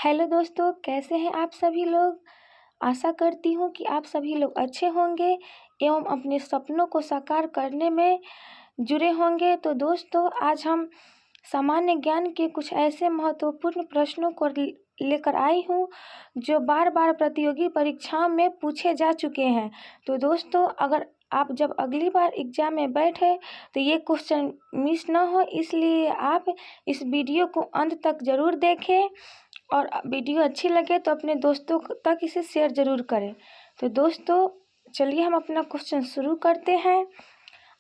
Hello दोस्तों, कैसे हैं आप सभी लोग। आशा करती हूँ कि आप सभी लोग अच्छे होंगे एवं अपने सपनों को साकार करने में जुड़े होंगे। तो दोस्तों, आज हम सामान्य ज्ञान के कुछ ऐसे महत्वपूर्ण प्रश्नों को लेकर आई हूँ जो बार बार प्रतियोगी परीक्षाओं में पूछे जा चुके हैं। तो दोस्तों, अगर आप जब अगली बार एग्जाम में बैठे तो ये क्वेश्चन मिस ना हो, इसलिए आप इस वीडियो को अंत तक ज़रूर देखें और वीडियो अच्छी लगे तो अपने दोस्तों तक इसे शेयर ज़रूर करें। तो दोस्तों, चलिए हम अपना क्वेश्चन शुरू करते हैं।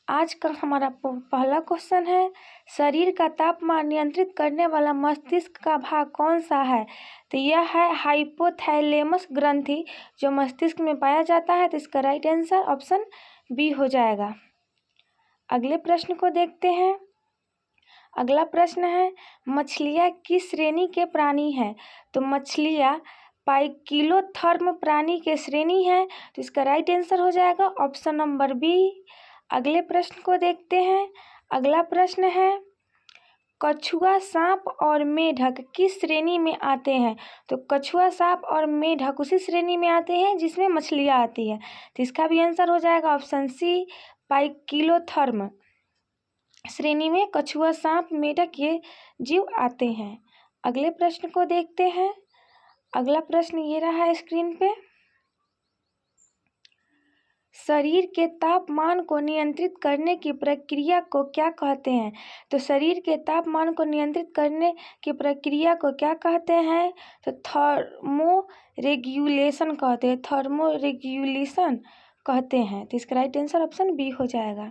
आज का हमारा पहला क्वेश्चन है, शरीर का तापमान नियंत्रित करने वाला मस्तिष्क का भाग कौन सा है। तो यह है हाइपोथैलेमस ग्रंथि, जो मस्तिष्क में पाया जाता है। तो इसका राइट आंसर ऑप्शन बी हो जाएगा। अगले प्रश्न को देखते हैं। अगला प्रश्न है, मछलियाँ किस श्रेणी के प्राणी हैं। तो मछलियाँ पाइकिलोथर्म प्राणी के श्रेणी है। तो इसका राइट आंसर हो जाएगा ऑप्शन नंबर बी। अगले प्रश्न को देखते हैं। अगला प्रश्न है, कछुआ, सांप और मेढक किस श्रेणी में आते हैं। तो कछुआ, सांप और मेढक उसी श्रेणी में आते हैं जिसमें मछलियाँ आती है। तो इसका भी आंसर हो जाएगा ऑप्शन सी, पाइकिलोथर्म श्रेणी में कछुआ, सांप, मेढक ये जीव आते हैं। अगले प्रश्न को देखते हैं। अगला प्रश्न ये रहा है स्क्रीन पे, शरीर के तापमान को नियंत्रित करने की प्रक्रिया को क्या कहते हैं। तो शरीर के तापमान को नियंत्रित करने की प्रक्रिया को क्या कहते हैं। तो थर्मो रेगुलेशन कहते हैं, थर्मो रेगुलेशन कहते हैं। तो इसका राइट आंसर ऑप्शन बी हो जाएगा।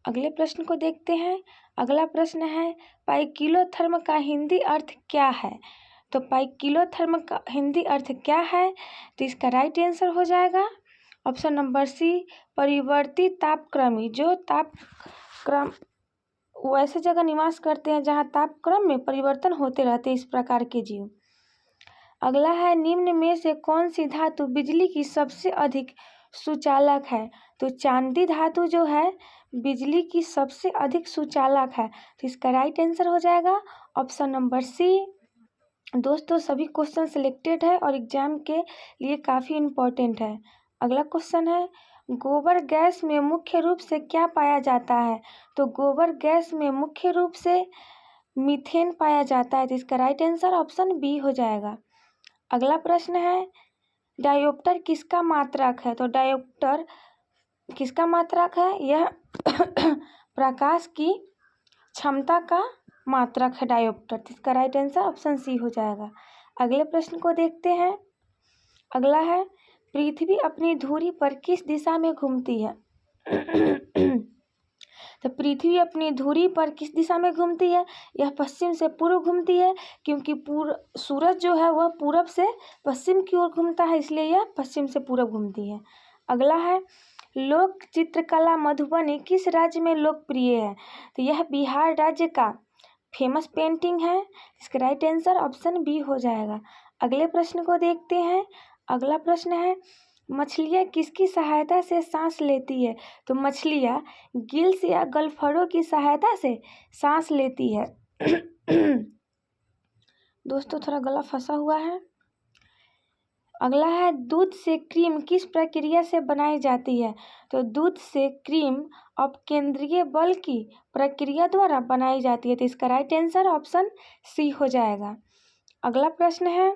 अगले प्रश्न को देखते हैं। अगला प्रश्न है, पाइकिलोथर्म का हिंदी अर्थ क्या है। तो पाइकिलोथर्म का हिंदी अर्थ क्या है। तो इसका राइट आंसर हो जाएगा ऑप्शन नंबर सी, परिवर्तित तापक्रमी, जो तापक्रम वैसे जगह निवास करते हैं जहां तापक्रम में परिवर्तन होते रहते हैं, इस प्रकार के जीव। अगला है, निम्न में से कौन सी धातु बिजली की सबसे अधिक सुचालक है। तो चांदी धातु जो है बिजली की सबसे अधिक सुचालक है। तो इसका राइट आंसर हो जाएगा ऑप्शन नंबर सी। दोस्तों, सभी क्वेश्चन सिलेक्टेड है और एग्जाम के लिए काफ़ी इम्पोर्टेंट है। अगला क्वेश्चन है, गोबर गैस में मुख्य रूप से क्या पाया जाता है। तो गोबर गैस में मुख्य रूप से मीथेन पाया जाता है। तो इसका राइट आंसर ऑप्शन बी हो जाएगा। अगला प्रश्न है, डायोप्टर किसका मात्रक है। तो डायोप्टर किसका मात्रक है। यह प्रकाश की क्षमता का मात्रक है डायोप्टर। इसका राइट आंसर ऑप्शन सी हो जाएगा। अगले प्रश्न को देखते हैं। अगला है, पृथ्वी अपनी धुरी पर किस दिशा में घूमती है। तो पृथ्वी अपनी धुरी पर किस दिशा में घूमती है। यह पश्चिम से पूर्व घूमती है, क्योंकि सूरज जो है वह पूरब से पश्चिम की ओर घूमता है, इसलिए यह पश्चिम से पूरब घूमती है। अगला है, लोक चित्रकला मधुबनी किस राज्य में लोकप्रिय है। तो यह बिहार राज्य का फेमस पेंटिंग है। इसका राइट आंसर ऑप्शन बी हो जाएगा। अगले प्रश्न को देखते हैं। अगला प्रश्न है, मछलियाँ किसकी सहायता से सांस लेती है। तो मछलियाँ गिल्स या गलफड़ों की सहायता से सांस लेती है। दोस्तों, थोड़ा गला फंसा हुआ है। अगला है, दूध से क्रीम किस प्रक्रिया से बनाई जाती है। तो दूध से क्रीम अपकेंद्रीय बल की प्रक्रिया द्वारा बनाई जाती है। तो इसका राइट आंसर ऑप्शन सी हो जाएगा। अगला प्रश्न है,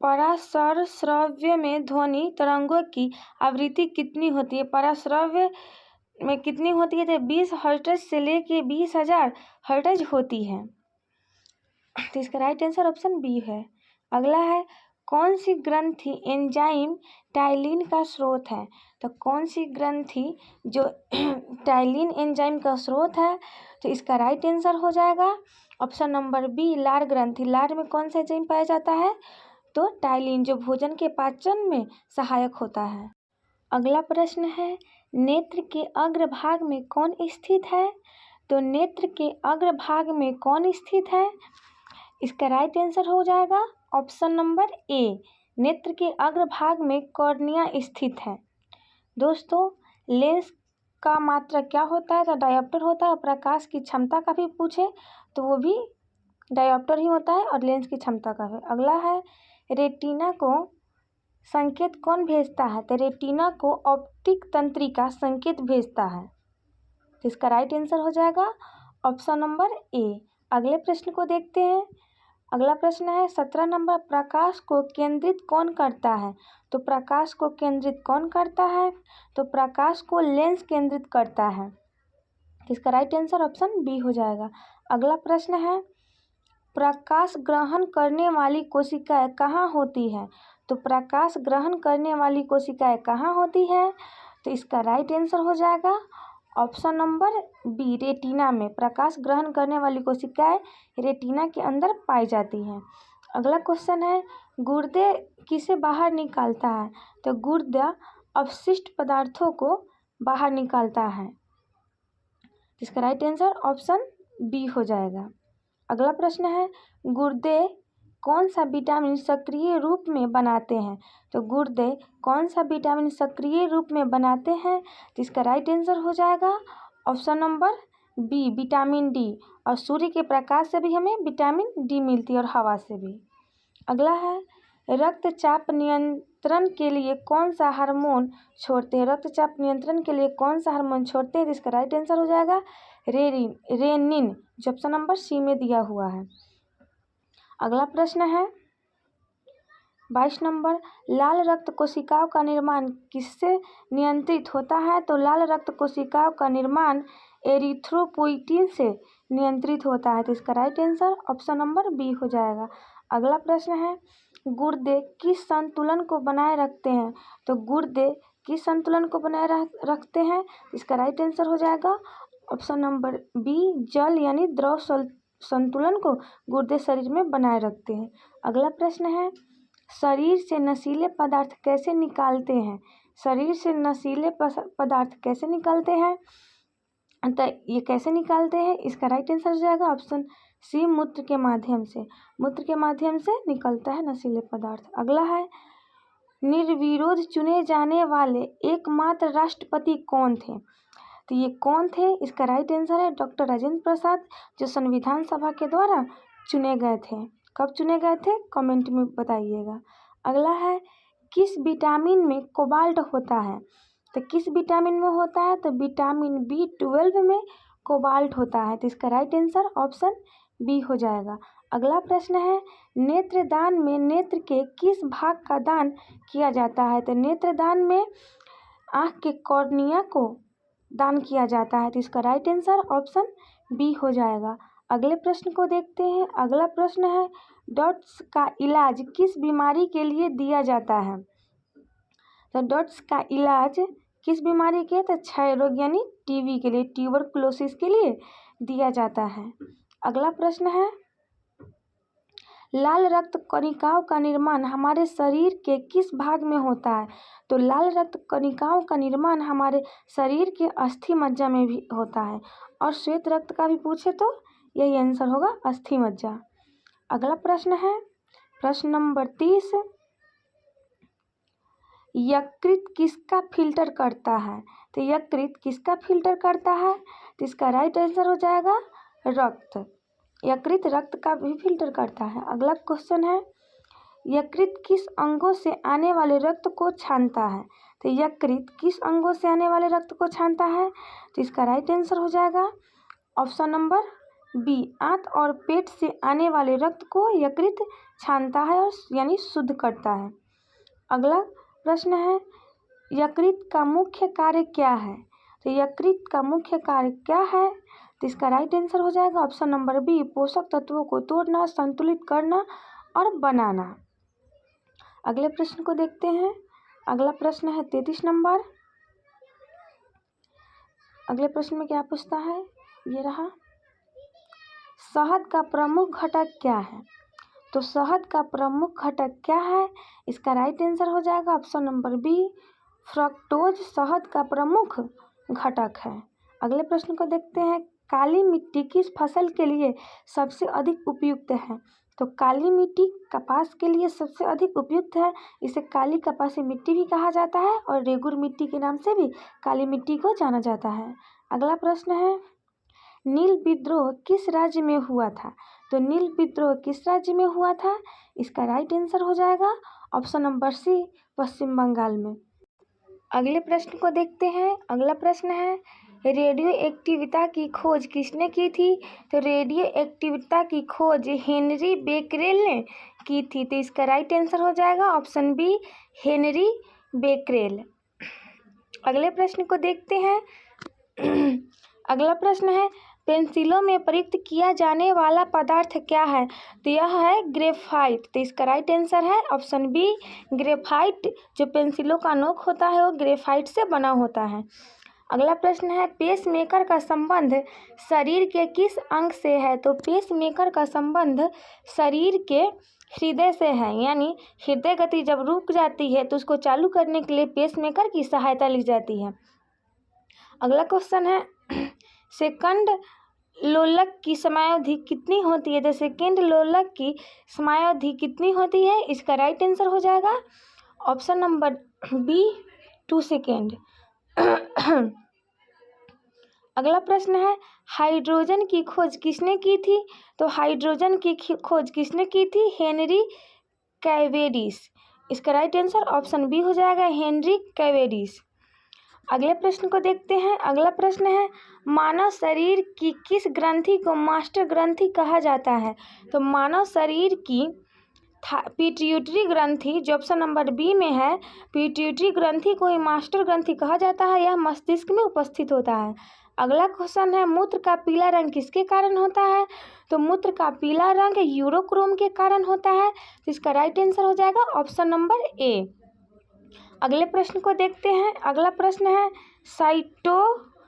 पराशर श्रव्य में ध्वनि तरंगों की आवृत्ति कितनी होती है। पराश्रव्य में कितनी होती है। तो 20 हर्ट्ज से लेके 20,000 हर्ट्ज होती है। तो इसका राइट आंसर ऑप्शन बी है। अगला है, कौन सी ग्रंथि एंजाइम टाइलिन का स्रोत है। तो कौन सी ग्रंथि जो टाइलिन एंजाइम का स्रोत है। तो इसका राइट आंसर हो जाएगा ऑप्शन नंबर बी, लार ग्रंथि। लार में कौन सा एंजाइम पाया जाता है। तो टाइलिन, जो भोजन के पाचन में सहायक होता है। अगला प्रश्न है, नेत्र के अग्रभाग में कौन स्थित है। तो नेत्र के अग्रभाग में कौन स्थित है। इसका राइट आंसर हो जाएगा ऑप्शन नंबर ए, नेत्र के अग्रभाग में कॉर्निया स्थित है। दोस्तों, लेंस का मात्रक क्या होता है। तो डायोप्टर होता है। प्रकाश की क्षमता का भी पूछे तो वो भी डायोप्टर ही होता है और लेंस की क्षमता का है। अगला है रेटिना को संकेत कौन भेजता है? तो रेटिना को ऑप्टिक तंत्रिका संकेत भेजता है। तो इसका राइट आंसर हो जाएगा ऑप्शन नंबर ए। अगले प्रश्न को देखते हैं। अगला प्रश्न है 17 नंबर, प्रकाश को केंद्रित कौन करता है? तो प्रकाश को केंद्रित कौन करता है? तो प्रकाश को लेंस केंद्रित करता है। तो इसका राइट आंसर ऑप्शन बी हो जाएगा। अगला प्रश्न है प्रकाश ग्रहण करने वाली कोशिकाएं कहाँ होती है? तो प्रकाश ग्रहण करने वाली कोशिकाएं कहाँ होती है? तो इसका राइट आंसर हो जाएगा ऑप्शन नंबर बी, रेटिना में। प्रकाश ग्रहण करने वाली कोशिकाएं रेटिना के अंदर पाई जाती हैं। अगला क्वेश्चन है गुर्दे किसे बाहर निकालता है? तो गुर्दा अपशिष्ट पदार्थों को बाहर निकालता है। इसका राइट आंसर ऑप्शन बी हो जाएगा। अगला प्रश्न है गुर्दे कौन सा विटामिन सक्रिय रूप में बनाते हैं? तो गुर्दे कौन सा विटामिन सक्रिय रूप में बनाते हैं? तो इसका राइट आंसर हो जाएगा option number B, vitamin D. और सूर्य के प्रकाश से भी हमें विटामिन डी मिलती है और हवा से भी। अगला है रक्तचाप नियंत्रण के लिए कौन सा हार्मोन छोड़ते हैं? रक्तचाप नियंत्रण के लिए कौन सा हार्मोन छोड़ते हैं? तो इसका राइट आंसर हो जाएगा रेनिन, जो ऑप्शन नंबर सी में दिया हुआ है। अगला प्रश्न है 22 नंबर, लाल रक्त कोशिकाओं का निर्माण किससे नियंत्रित होता है? तो लाल रक्त कोशिकाओं का निर्माण एरिथ्रोपोइटिन से नियंत्रित होता है। तो इसका right answer option number B हो जाएगा। अगला प्रश्न है गुर्दे किस संतुलन को बनाए रखते हैं? तो गुर्दे किस संतुलन को बनाए रखते हैं? इसका राइट आंसर हो जाएगा ऑप्शन नंबर बी, जल यानी द्रव संतुलन को गुर्दे शरीर में बनाए रखते हैं। अगला प्रश्न है शरीर से नशीले पदार्थ कैसे निकालते हैं? शरीर से नशीले पदार्थ कैसे निकालते हैं? तो ये कैसे निकालते हैं? इसका राइट आंसर हो जाएगा ऑप्शन सी, मूत्र के माध्यम से। मूत्र के माध्यम से निकलता है नशीले पदार्थ। अगला है निर्विरोध चुने जाने वाले एकमात्र राष्ट्रपति कौन थे? तो ये कौन थे? इसका राइट आंसर है डॉक्टर राजेंद्र प्रसाद, जो संविधान सभा के द्वारा चुने गए थे। कब चुने गए थे? कमेंट में बताइएगा। अगला है किस विटामिन में कोबाल्ट होता है? तो किस विटामिन में होता है? तो विटामिन B12 में कोबाल्ट होता है। तो इसका राइट आंसर ऑप्शन बी हो जाएगा। अगला प्रश्न है नेत्रदान में नेत्र के किस भाग का दान किया जाता है? तो नेत्रदान में आँख के कॉर्निया को दान किया जाता है। तो इसका राइट आंसर ऑप्शन बी हो जाएगा। अगले प्रश्न को देखते हैं। अगला प्रश्न है डॉट्स का इलाज किस बीमारी के लिए दिया जाता है? तो डॉट्स का इलाज किस बीमारी के? तो क्षय रोग यानी टीबी के लिए, ट्यूबरकुलोसिस के लिए दिया जाता है। अगला प्रश्न है लाल रक्त कणिकाओं का निर्माण हमारे शरीर के किस भाग में होता है? तो लाल रक्त कणिकाओं का निर्माण हमारे शरीर के अस्थि मज्जा में भी होता है। और श्वेत रक्त का भी पूछे तो यही आंसर होगा, अस्थि मज्जा। अगला प्रश्न है प्रश्न नंबर 30, यकृत किसका फिल्टर करता है? तो यकृत किसका फिल्टर करता है? तो इसका राइट आंसर हो जाएगा रक्त। यकृत रक्त का भी फिल्टर करता है। अगला क्वेश्चन है यकृत किस अंगों से आने वाले रक्त को छानता है? तो यकृत किस अंगों से आने वाले रक्त को छानता है? तो इसका राइट आंसर हो जाएगा ऑप्शन नंबर बी, आंत और पेट से आने वाले रक्त को यकृत छानता है और यानी शुद्ध करता है। अगला प्रश्न है यकृत का मुख्य कार्य क्या है? तो यकृत का मुख्य कार्य क्या है? तो इसका राइट आंसर हो जाएगा ऑप्शन नंबर बी, पोषक तत्वों को तोड़ना, संतुलित करना और बनाना। अगले प्रश्न को देखते हैं। अगला प्रश्न है 33 नंबर। अगले प्रश्न में क्या पूछता है? ये रहा, शहद का प्रमुख घटक क्या है? तो शहद का प्रमुख घटक क्या है? इसका राइट आंसर हो जाएगा ऑप्शन नंबर बी, फ्रक्टोज शहद का प्रमुख घटक है। अगले प्रश्न को देखते हैं काली मिट्टी किस फसल के लिए सबसे अधिक उपयुक्त है? तो काली मिट्टी कपास के लिए सबसे अधिक उपयुक्त है। इसे काली कपासी मिट्टी भी कहा जाता है और रेगुर मिट्टी के नाम से भी काली मिट्टी को जाना जाता है। अगला प्रश्न है नील विद्रोह किस राज्य में हुआ था? तो नील विद्रोह किस राज्य में हुआ था? इसका राइट आंसर हो जाएगा ऑप्शन नंबर सी, पश्चिम बंगाल में। अगले प्रश्न को देखते हैं। अगला प्रश्न है रेडियो एक्टिविता की खोज किसने की थी? तो रेडियो एक्टिविता की खोज हेनरी बेकरेल ने की थी। तो इसका राइट आंसर हो जाएगा ऑप्शन बी, हेनरी बेकरेल। अगले प्रश्न को देखते हैं। अगला प्रश्न है पेंसिलों में प्रयुक्त किया जाने वाला पदार्थ क्या है? तो यह है ग्रेफाइट। तो इसका राइट आंसर है ऑप्शन बी, ग्रेफाइट। जो पेंसिलों का नोक होता है वो ग्रेफाइट से बना होता है। अगला प्रश्न है पेसमेकर का संबंध शरीर के किस अंग से है? तो पेसमेकर का संबंध शरीर के हृदय से है, यानी हृदय गति जब रुक जाती है तो उसको चालू करने के लिए पेसमेकर की सहायता ली जाती है। अगला क्वेश्चन है सेकंड लोलक की समयावधि कितनी होती है? तो सेकंड लोलक की समयावधि कितनी होती है? इसका राइट आंसर हो जाएगा ऑप्शन नंबर बी, 2 सेकेंड। अगला प्रश्न है हाइड्रोजन की खोज किसने की थी? तो हाइड्रोजन की खोज किसने की थी? हेनरी कैवेडिस। इसका राइट आंसर ऑप्शन बी हो जाएगा, हेनरी कैवेडिस। अगले प्रश्न को देखते हैं। अगला प्रश्न है मानव शरीर की किस ग्रंथि को मास्टर ग्रंथि कहा जाता है? तो मानव शरीर की पिट्यूटरी ग्रंथि, जो ऑप्शन नंबर बी में है, पिट्यूटरी ग्रंथि को ही मास्टर ग्रंथि कहा जाता है। यह मस्तिष्क में उपस्थित होता है। अगला क्वेश्चन है मूत्र का पीला रंग किसके कारण होता है? तो मूत्र का पीला रंग यूरोक्रोम के कारण होता है। तो इसका राइट आंसर हो जाएगा ऑप्शन नंबर ए। अगले प्रश्न को देखते हैं। अगला प्रश्न है साइटोकिनिन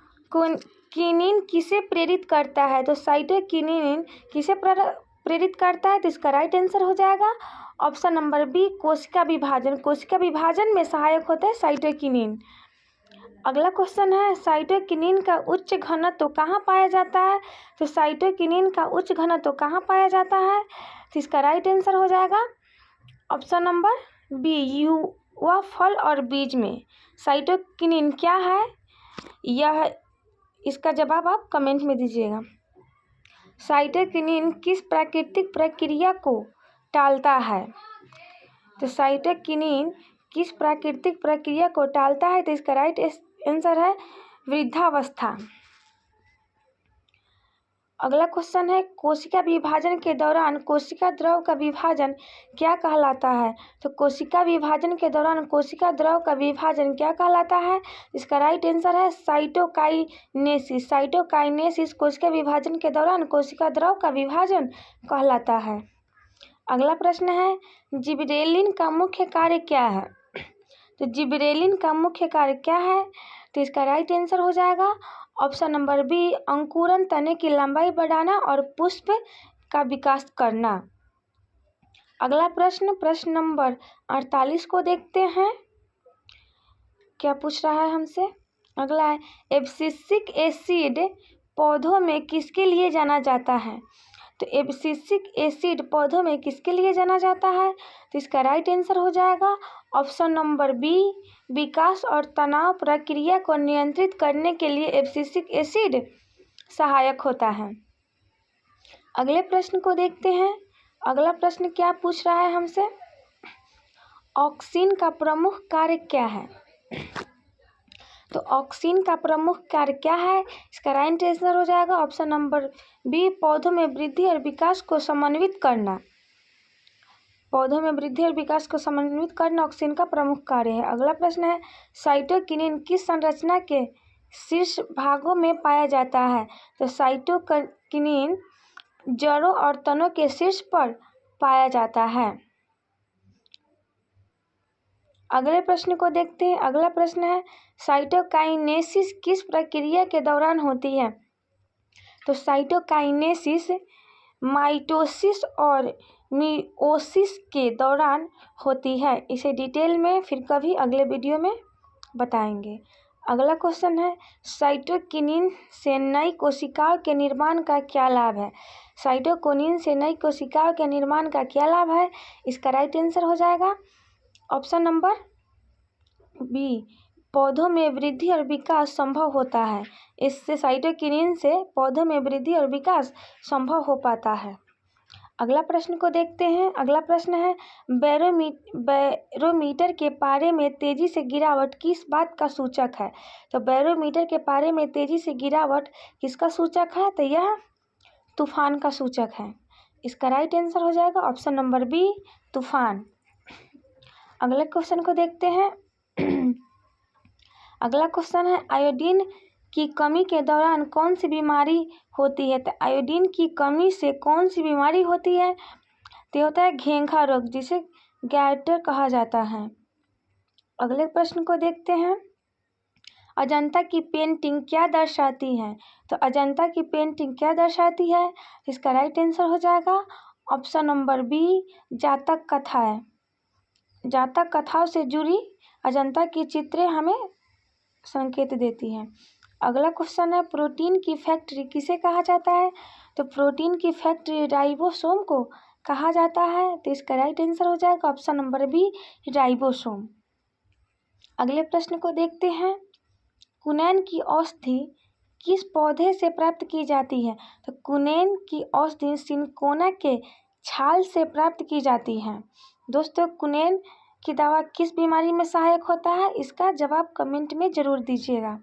किसे प्रेरित करता है? तो साइटोकिनिन किसे प्रेरित करता है? तो इसका राइट आंसर हो जाएगा ऑप्शन नंबर बी, कोशिका विभाजन। कोशिका विभाजन में सहायक होता है साइटोकिनिन। अगला क्वेश्चन है साइटोकिनिन का उच्च घनत्व कहाँ पाया जाता है? तो साइटोकिनिन का उच्च घनत्व कहाँ पाया जाता है? तो इसका राइट आंसर हो जाएगा ऑप्शन नंबर बी, युवा फल और बीज में। साइटोकिनिन क्या है यह, इसका जवाब आप कमेंट में दीजिएगा। साइटोकिनिन किस प्राकृतिक प्रक्रिया को टालता है? तो साइटोकिनिन किस प्राकृतिक प्रक्रिया को टालता है? तो इसका राइट आंसर है वृद्धावस्था। अगला क्वेश्चन है कोशिका विभाजन के दौरान कोशिका द्रव का विभाजन क्या कहलाता है? तो कोशिका विभाजन के दौरान कोशिका द्रव का विभाजन क्या कहलाता है? इसका राइट आंसर है साइटोकाइनेसिस। साइटोकाइनेसिस कोशिका विभाजन के दौरान कोशिका द्रव का विभाजन कहलाता है। अगला प्रश्न है जिबरेलिन का मुख्य कार्य क्या है? तो जिबरेलिन का मुख्य कार्य क्या है? तो इसका राइट आंसर हो जाएगा ऑप्शन नंबर बी, अंकुरन, तने की लंबाई बढ़ाना और पुष्प का विकास करना। अगला प्रश्न नंबर 48 को देखते हैं, क्या पूछ रहा है हमसे। अगला है एब्सिसिक एसिड पौधों में किसके लिए जाना जाता है? तो एब्सिसिक एसिड पौधों में किसके लिए जाना जाता है? तो इसका राइट आंसर हो जाएगा ऑप्शन नंबर बी, विकास और तनाव प्रक्रिया को नियंत्रित करने के लिए एब्सिसिक एसिड सहायक होता है। अगले प्रश्न को देखते हैं। अगला प्रश्न क्या पूछ रहा है हमसे, ऑक्सिन का प्रमुख कार्य क्या है? तो ऑक्सिन का प्रमुख कार्य क्या है? इसका राइट आंसर हो जाएगा ऑप्शन नंबर बी, पौधों में वृद्धि और विकास को समन्वित करना। पौधों में वृद्धि और विकास को समन्वित करना ऑक्सिन का प्रमुख कार्य है। अगला प्रश्न है साइटोकिनिन किस संरचना के शीर्ष भागों में पाया जाता है? तो साइटोकिनिन जड़ों और तनों के शीर्ष पर पाया जाता है। अगले प्रश्न को देखते हैं। अगला प्रश्न है साइटोकाइनेसिस किस प्रक्रिया के दौरान होती है? तो साइटोकाइनेसिस माइटोसिस और मिओसिस के दौरान होती है। इसे डिटेल में फिर कभी अगले वीडियो में बताएंगे। अगला क्वेश्चन है साइटोकिनिन से नई कोशिकाओं के निर्माण का क्या लाभ है? साइटोकिनिन से नई कोशिकाओं के निर्माण का क्या लाभ है? इसका राइट आंसर हो जाएगा ऑप्शन नंबर बी, पौधों में वृद्धि और विकास संभव होता है। इससे साइटोकिनिन से पौधों में वृद्धि और विकास संभव हो पाता है। अगला प्रश्न को देखते हैं। अगला प्रश्न है बैरोमीटर के पारे में तेजी से गिरावट किस बात का सूचक है? तो बैरोमीटर के पारे में तेजी से गिरावट किसका सूचक है? तो यह तूफान का सूचक है। इसका राइट आंसर हो जाएगा ऑप्शन नंबर बी, तूफान। अगले क्वेश्चन को देखते हैं। अगला क्वेश्चन है आयोडीन की कमी के दौरान कौन सी बीमारी होती है? तो आयोडीन की कमी से कौन सी बीमारी होती है? तो होता है घेंघा रोग, जिसे गैटर कहा जाता है। अगले प्रश्न को देखते हैं। अजंता की पेंटिंग क्या दर्शाती है? तो अजंता की पेंटिंग क्या दर्शाती है? इसका राइट आंसर हो जाएगा ऑप्शन नंबर बी, जातक कथाएं। जातक कथाओं से जुड़ी अजंता की चित्रें हमें संकेत देती हैं। अगला क्वेश्चन है प्रोटीन की फैक्ट्री किसे कहा जाता है? तो प्रोटीन की फैक्ट्री राइबोसोम को कहा जाता है। तो इसका राइट आंसर हो जाएगा ऑप्शन नंबर बी, राइबोसोम। अगले प्रश्न को देखते हैं। कुनैन की औषधि किस पौधे से प्राप्त की जाती है? तो कुनैन की औषधि सिनकोना के छाल से प्राप्त की जाती है। दोस्तों, कुनैन की दवा किस बीमारी में सहायक होता है? इसका जवाब कमेंट में जरूर दीजिएगा।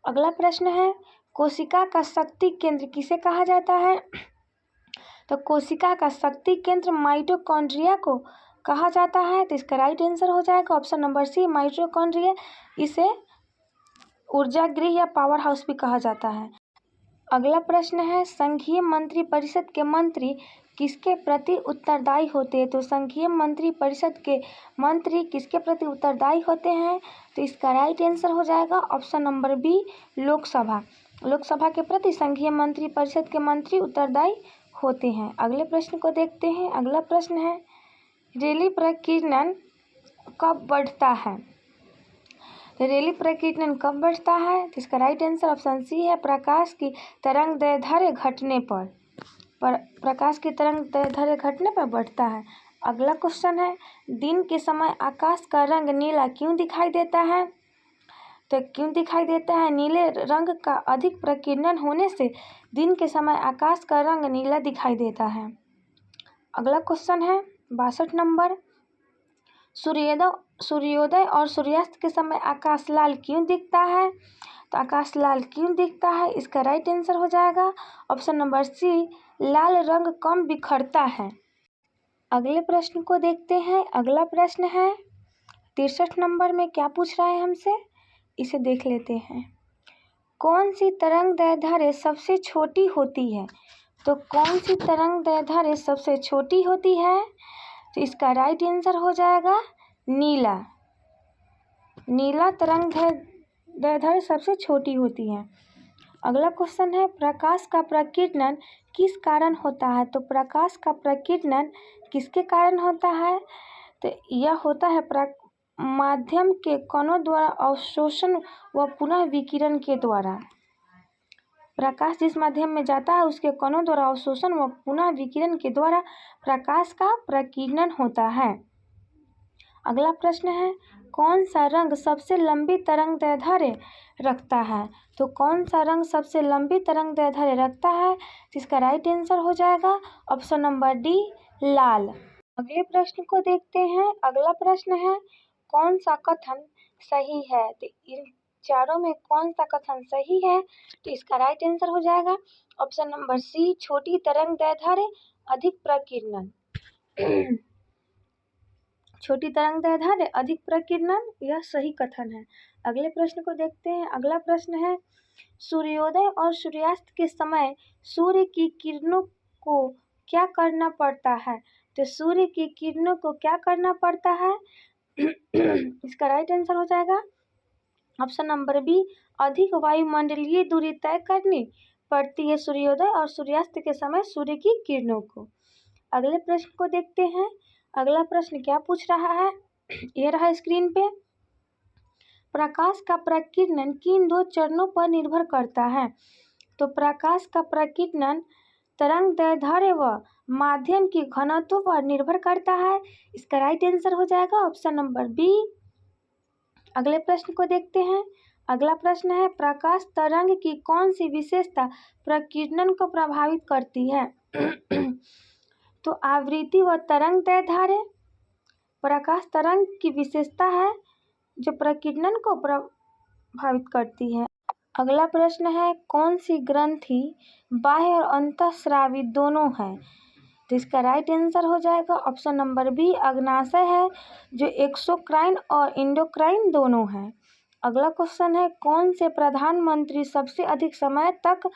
अगला प्रश्न है कोशिका का शक्ति केंद्र किसे कहा जाता है? तो कोशिका का शक्ति केंद्र माइटोकॉन्ड्रिया को कहा जाता है। तो इसका राइट आंसर हो जाएगा ऑप्शन नंबर सी, माइटोकॉन्ड्रिया। इसे ऊर्जा गृह या पावर हाउस भी कहा जाता है। अगला प्रश्न है संघीय मंत्री परिषद के मंत्री किसके प्रति उत्तरदायी होते हैं? तो संघीय मंत्री परिषद के मंत्री किसके प्रति उत्तरदायी होते हैं? तो इसका राइट आंसर हो जाएगा option number B, Lok Sabha. Lok Sabha के प्रति संघीय मंत्री परिषद के मंत्री उत्तरदायी होते हैं। अगले प्रश्न को देखते हैं। अगला प्रश्न है रेली प्रकीर्णन कब बढ़ता है? तो रेली प्रकीर्णन कब बढ़ता है? तो इसका राइट आंसर ऑप्शन सी है, प्रकाश की तरंग दैर्ध्य घटने पर। प्रकाश की तरंग दैर्ध्य घटने पर बढ़ता है। अगला क्वेश्चन है दिन के समय आकाश का रंग नीला क्यों दिखाई देता है? तो क्यों दिखाई देता है? नीले रंग का अधिक प्रकीर्णन होने से दिन के समय आकाश का रंग नीला दिखाई देता है। अगला क्वेश्चन है 62 नंबर, सूर्योदय और सूर्यास्त के समय आकाश लाल क्यों दिखता है? तो आकाश लाल क्यों दिखता है? इसका राइट आंसर हो जाएगा ऑप्शन नंबर सी, लाल रंग कम बिखरता है। अगले प्रश्न को देखते हैं। अगला प्रश्न है 63 नंबर में क्या पूछ रहा है हमसे, इसे देख लेते हैं। कौन सी तरंग दैर्ध्य सबसे छोटी होती है? तो कौन सी तरंग दैर्ध्य सबसे छोटी होती है? तो इसका राइट आंसर हो जाएगा नीला। नीला तरंग दैर्ध्य सबसे छोटी होती है। अगला क्वेश्चन है प्रकाश का प्रकीर्णन किस कारण होता है? तो प्रकाश का प्रकीर्णन किसके कारण होता है? तो यह होता है माध्यम के कणों द्वारा अवशोषण व पुनः विकिरण के द्वारा। प्रकाश जिस माध्यम में जाता है उसके कणों द्वारा अवशोषण व पुनः विकिरण के द्वारा प्रकाश का प्रकीर्णन होता है। अगला प्रश्न है कौन सा रंग सबसे लंबी तरंग दैर्ध्य रखता है? तो कौन सा रंग सबसे लंबी तरंग दैर्ध्य रखता है? इसका राइट आंसर हो जाएगा ऑप्शन नंबर डी, लाल। अगले प्रश्न को देखते हैं। अगला प्रश्न है कौन सा कथन सही है? तो इन चारों में कौन सा कथन सही है? तो इसका राइट आंसर हो जाएगा ऑप्शन नंबर सी, छोटी तरंग दैर्ध्य अधिक प्रकीर्णन। छोटी तरंग दैर्ध्य अधिक प्रकीर्णन, यह सही कथन है। अगले प्रश्न को देखते हैं। अगला प्रश्न है सूर्योदय और सूर्यास्त के समय सूर्य की किरणों को क्या करना पड़ता है? तो सूर्य की किरणों को क्या करना पड़ता है? इसका राइट आंसर हो जाएगा ऑप्शन नंबर बी, अधिक वायुमंडलीय दूरी तय करनी पड़ती है सूर्योदय और सूर्यास्त के समय सूर्य की किरणों को। अगले प्रश्न को देखते हैं। अगला प्रश्न क्या पूछ रहा है, यह रहा स्क्रीन पे। प्रकाश का प्रकीर्णन किन दो चरणों पर निर्भर करता है? तो प्रकाश का प्रकीर्णन तरंग दैर्ध्य व माध्यम की घनत्व पर निर्भर करता है। इसका राइट आंसर हो जाएगा ऑप्शन नंबर बी। अगले प्रश्न को देखते हैं। अगला प्रश्न है प्रकाश तरंग की कौन सी विशेषता प्रकीर्णन को प्रभावित करती है? तो आवृत्ति व तरंग दैर्ध्य प्रकाश तरंग की विशेषता है जो प्रकीर्णन को प्रभावित करती है। अगला प्रश्न है, कौन सी ग्रंथि बाह्य और अंतःस्रावी दोनों है? तो इसका राइट आंसर हो जाएगा ऑप्शन नंबर बी, अग्नाशय है, जो एक्सोक्राइन और इंडोक्राइन दोनों है। अगला क्वेश्चन है, कौन से प्रधानमंत्री सबसे अधिक समय तक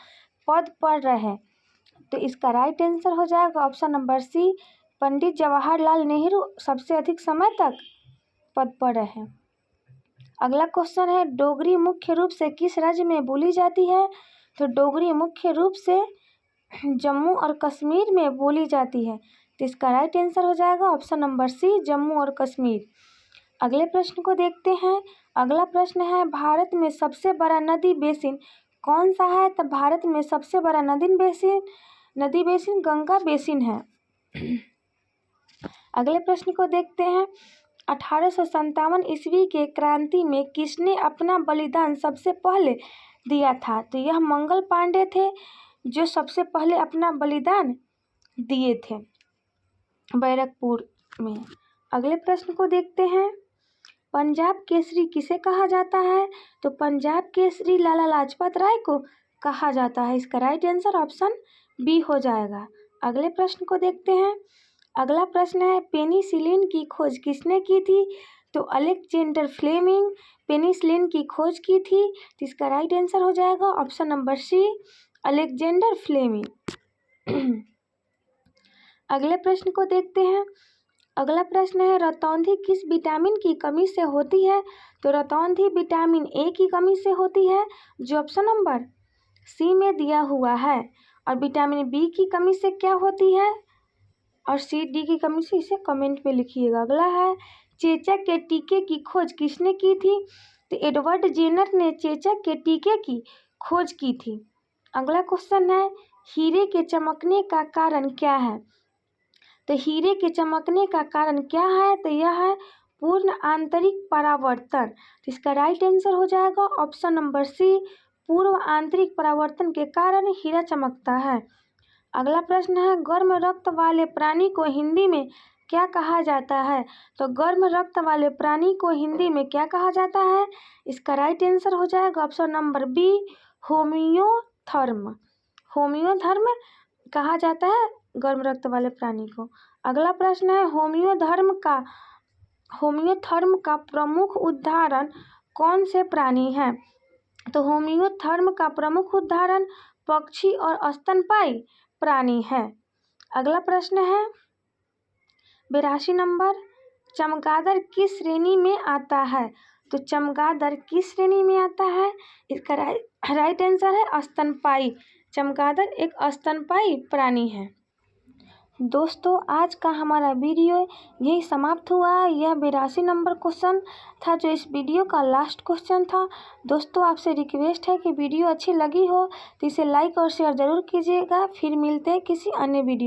पद पर रहे? तो इसका राइट आंसर हो जाएगा ऑप्शन नंबर सी, पंडित जवाहरलाल नेहरू सबसे अधिक समय तक पद पर रहे। अगला क्वेश्चन है, डोगरी मुख्य रूप से किस राज्य में बोली जाती है? तो डोगरी मुख्य रूप से जम्मू और कश्मीर में बोली जाती है। तो इसका राइट आंसर हो जाएगा ऑप्शन नंबर सी, जम्मू और कश्मीर। अगले प्रश्न को देखते हैं। अगला प्रश्न है, भारत में सबसे बड़ा नदी बेसिन कौन सा है? तो भारत में सबसे बड़ा नदी बेसिन गंगा बेसिन है। अगले प्रश्न को देखते हैं। 1857 ईस्वी के क्रांति में किसने अपना बलिदान सबसे पहले दिया था? तो यह मंगल पांडे थे जो सबसे पहले अपना बलिदान दिए थे बैरकपुर में। अगले प्रश्न को देखते हैं। पंजाब केसरी किसे कहा जाता है? तो पंजाब केसरी लाला लाजपत राय को कहा जाता है। इसका राइट आंसर ऑप्शन बी हो जाएगा। अगले प्रश्न को देखते हैं। अगला प्रश्न है, पेनिसिलिन की खोज किसने की थी? तो अलेक्जेंडर फ्लेमिंग पेनिसिलिन की खोज की थी। तो इसका राइट आंसर हो जाएगा option number C, Alexander Fleming. अगले प्रश्न को देखते हैं। अगला प्रश्न है, रतौंधी किस विटामिन की कमी से होती है? तो रतौंधी विटामिन ए की कमी से होती है, जो ऑप्शन नंबर सी में दिया हुआ है। और विटामिन बी की कमी से क्या होती है? और सी डी की कमी से इसे कमेंट में लिखिएगा। अगला है, चेचक के टीके की खोज किसने की थी? तो एडवर्ड जेनर ने चेचक के टीके की खोज की थी। अगला क्वेश्चन है, हीरे के चमकने का कारण क्या है? तो हीरे के चमकने का कारण क्या है? तो यह है पूर्ण आंतरिक परावर्तन। तो इसका राइट आंसर हो जाएगा ऑप्शन नंबर सी, पूर्व आंतरिक परावर्तन के कारण हीरा चमकता है। अगला प्रश्न है, गर्म रक्त वाले प्राणी को हिंदी में क्या कहा जाता है? तो गर्म रक्त वाले प्राणी को हिंदी में क्या कहा जाता है? इसका राइट आंसर हो जाएगा ऑप्शन नंबर बी, होमियोथर्म। होमियोधर्म कहा जाता है गर्म रक्त वाले प्राणी को। अगला प्रश्न है, होमियोथर्म का प्रमुख उदाहरण कौन से प्राणी है? तो होमियोथर्म का प्रमुख उदाहरण पक्षी और स्तनपायी प्राणी है। अगला प्रश्न है 82 नंबर, चमगादड़ किस श्रेणी में आता है? तो चमगादड़ किस श्रेणी में आता है? इसका राइट आंसर है स्तनपायी। चमगादड़ एक स्तनपायी प्राणी है। दोस्तों, आज का हमारा वीडियो यही समाप्त हुआ। यह 82 नंबर क्वेश्चन था जो इस वीडियो का लास्ट क्वेश्चन था। दोस्तों, आपसे रिक्वेस्ट है कि वीडियो अच्छी लगी हो तो इसे लाइक और शेयर ज़रूर कीजिएगा। फिर मिलते हैं किसी अन्य वीडियो